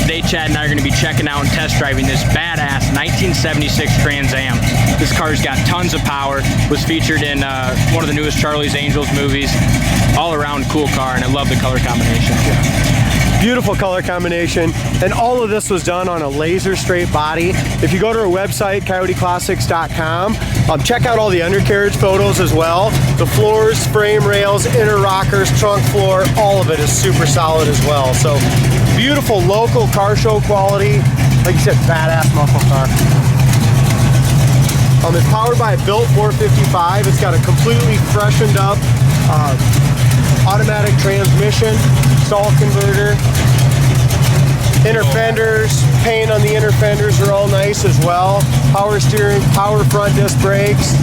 Today, Chad and I are going to be checking out and test driving this badass 1976 Trans Am. This car's got tons of power, was featured in one of the newest Charlie's Angels movies. All around cool car, and I love the color combination. Yeah. Beautiful color combination, and all of this was done on a laser straight body. If you go to our website, coyoteclassics.com, check out all the undercarriage photos as well. The floors, frame rails, inner rockers, trunk floor, all of it is super solid as well. So beautiful local car show quality. Like you said, badass muscle car. It's powered by a built 455. It's got a completely freshened up automatic transmission, stall converter. Inner fenders, paint on the inner fenders are all nice as well. Power steering, power front disc brakes.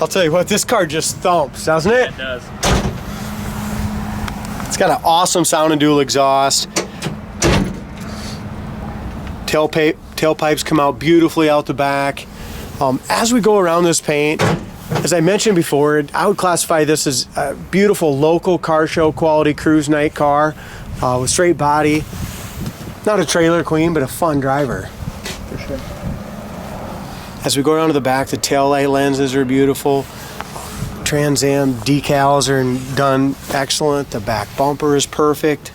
I'll tell you what, this car just thumps, doesn't it? It does. It's got an awesome sound and dual exhaust. Tailpipes come out beautifully out the back. As we go around this paint, as I mentioned before, I would classify this as a beautiful local car show quality cruise night car with straight body. Not a trailer queen, but a fun driver. For sure. As we go around to the back, the taillight lenses are beautiful. Trans Am decals are done excellent. The back bumper is perfect.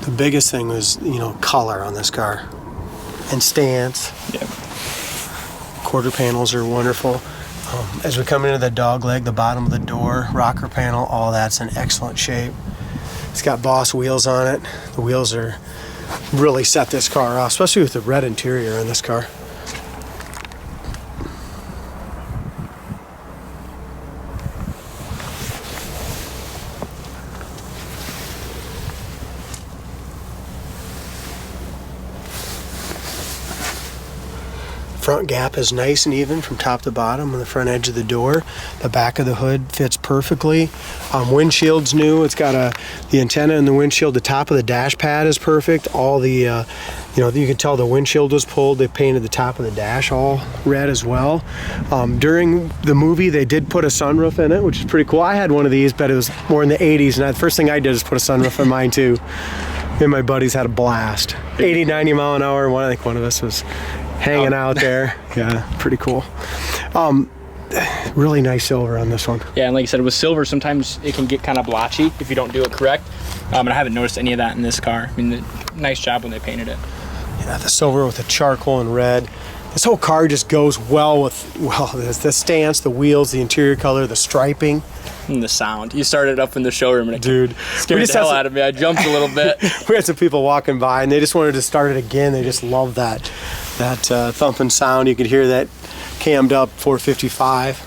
The biggest thing was, color on this car and stance. Yep. Quarter panels are wonderful. As we come into the dog leg, the bottom of the door, rocker panel, all that's in excellent shape. It's got Boss wheels on it. The wheels are really set this car off, especially with the red interior in this car. Front gap is nice and even from top to bottom on the front edge of the door. The back of the hood fits perfectly. Windshield's new. It's got the antenna in the windshield. The top of the dash pad is perfect. All the, you can tell the windshield was pulled. They painted the top of the dash all red as well. During the movie, they did put a sunroof in it, which is pretty cool. I had one of these, but it was more in the 80s, and the first thing I did is put a sunroof in mine too. Me and my buddies had a blast. 80, 90 mile an hour. I think one of us was hanging out there. Yeah, pretty cool. Really nice silver on this one. Yeah, and like you said, with silver, sometimes it can get kind of blotchy if you don't do it correct. And I haven't noticed any of that in this car. I mean, nice job when they painted it. Yeah, the silver with the charcoal and red. This whole car just goes well with, the stance, the wheels, the interior color, the striping. And the sound. You started up in the showroom and it scared the hell out of me. I jumped a little bit. We had some people walking by and they just wanted to start it again. They just loved that thumping sound. You could hear that cammed up 455.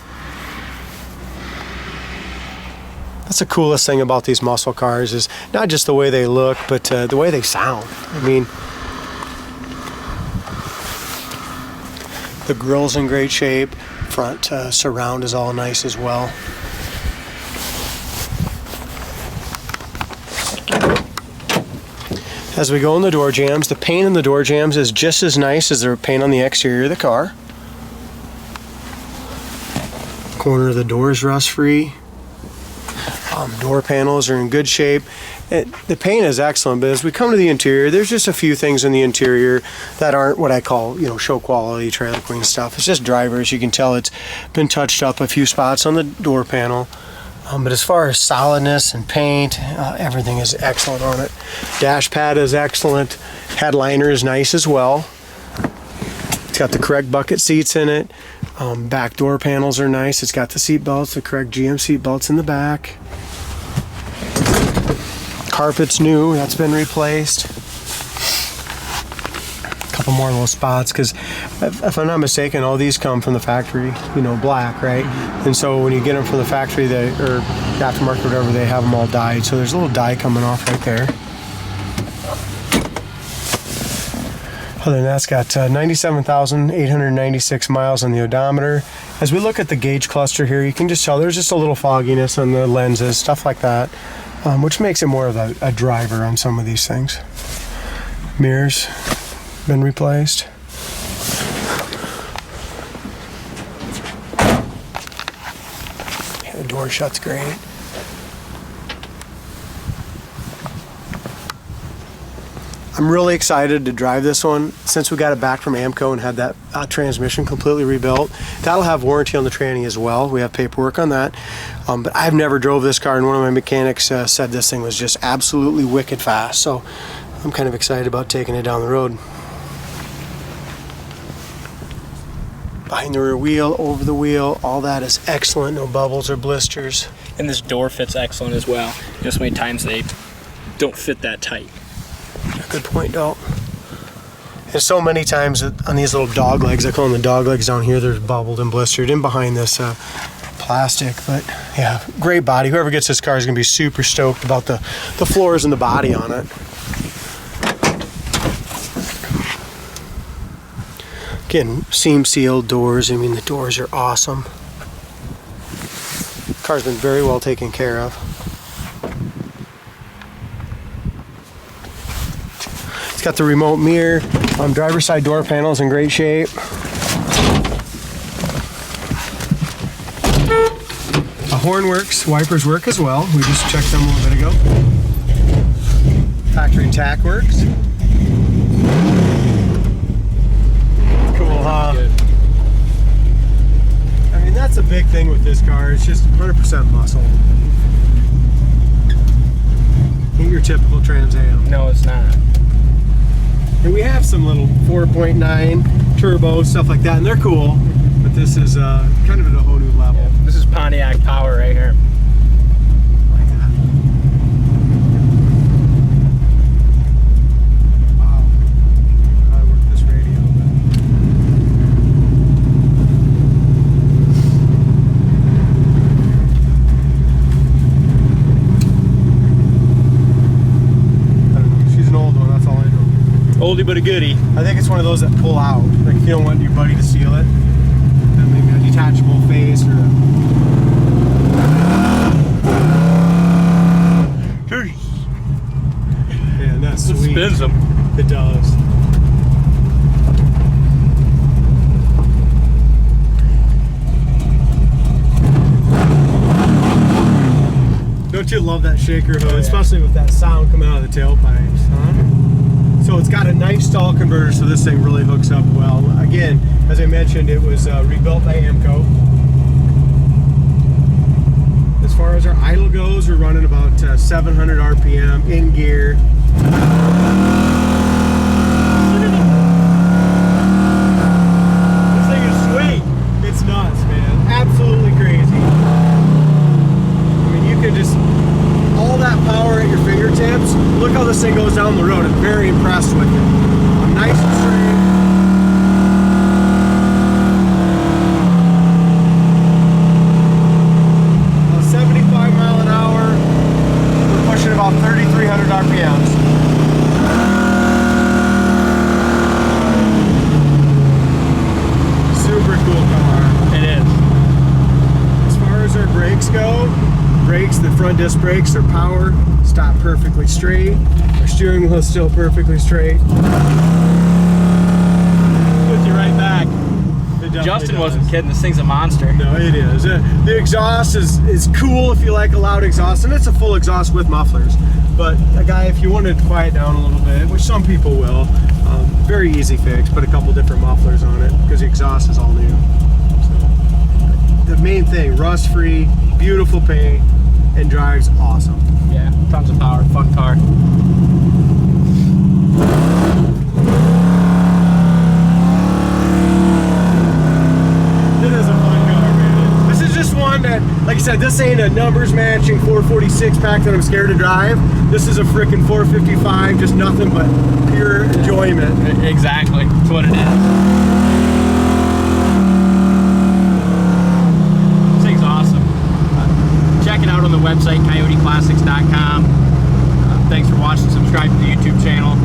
That's the coolest thing about these muscle cars is not just the way they look, but the way they sound. I mean, the grille's in great shape. Front surround is all nice as well. As we go in the door jambs, the paint in the door jambs is just as nice as the paint on the exterior of the car. Corner of the door is rust-free. Door panels are in good shape. The paint is excellent, but as we come to the interior, there's just a few things in the interior that aren't what I call, show quality trailer queen stuff. It's just drivers. You can tell it's been touched up a few spots on the door panel. But as far as solidness and paint, everything is excellent on it. Dash pad is excellent. Headliner is nice as well. It's got the correct bucket seats in it. Back door panels are nice. It's got the seat belts, the correct GM seat belts in the back. Carpet's new. That's been replaced. Couple more little spots because if I'm not mistaken, all these come from the factory, black, right? And so when you get them from the factory, or aftermarket, whatever, they have them all dyed. So there's a little dye coming off right there. Other than that, it's got 97,896 miles on the odometer. As we look at the gauge cluster here, you can just tell there's just a little fogginess on the lenses, stuff like that. which makes it more of a driver on some of these things. Mirrors been replaced. Yeah, the door shuts great. I'm really excited to drive this one. Since we got it back from AAMCO and had that transmission completely rebuilt, that'll have warranty on the tranny as well. We have paperwork on that. But I've never drove this car, and one of my mechanics said this thing was just absolutely wicked fast. So I'm kind of excited about taking it down the road. Behind the rear wheel, over the wheel, all that is excellent. No bubbles or blisters. And this door fits excellent as well. Just many times they don't fit that tight. Good point, Dalt. And so many times on these little dog legs, I call them the dog legs down here, they're bubbled and blistered in behind this plastic. But yeah, great body. Whoever gets this car is going to be super stoked about the floors and the body on it. Again, seam sealed doors. I mean, the doors are awesome. Car's been very well taken care of. It's got the remote mirror. Driver's side door panel is in great shape. The horn works. Wipers work as well. We just checked them a little bit ago. Factory tack works. Cool, huh? Good. I mean, that's a big thing with this car. It's just 100% muscle. Ain't your typical Trans Am. No, it's not. And we have some little 4.9 turbo, stuff like that, and they're cool. But this is kind of at a whole new level. Yeah, this is Pontiac power right here. Like that. Wow. I work this radio, I don't know. She's an old one, that's all I know. Oldie but a goodie. I think it's one of those that pull out. Like if you don't want your buddy to steal it, then maybe a detachable face or a... Yeah, that's It sweet. spins them. It does. Don't you love that shaker hood, yeah. especially with that sound coming out of the tailpipes, huh? So it's got a nice stall converter, so this thing really hooks up well. Again, as I mentioned, it was rebuilt by AAMCO. As far as our idle goes, we're running about 700 RPM in gear. This thing is sweet. It's nuts, man. Absolutely crazy. I mean, you can just... all that power at your fingertips. Look how this thing goes down the road. I'm very impressed with it. I'm nice and straight. 75 mile an hour. We're pushing about 3,300 RPMs. Super cool car. It is. As far as our brakes go, the front disc brakes are power, stop perfectly straight. Our steering wheel is still perfectly straight. Puts you right back. Justin wasn't kidding. This thing's a monster. No, it is. The exhaust is cool if you like a loud exhaust, and it's a full exhaust with mufflers. But a guy, if you wanted to quiet down a little bit, which some people will, very easy fix. Put a couple different mufflers on it because the exhaust is all new. So, the main thing, rust-free, beautiful paint, and drives awesome. Yeah, tons of power, fun car. It is a fun car, man. This is just one that, like I said, this ain't a numbers matching 446 pack that I'm scared to drive. This is a frickin' 455, just nothing but pure enjoyment. Exactly, that's what it is. This thing's awesome. Check it out on the website, coyoteclassics.com. Thanks for watching. Subscribe to the YouTube channel.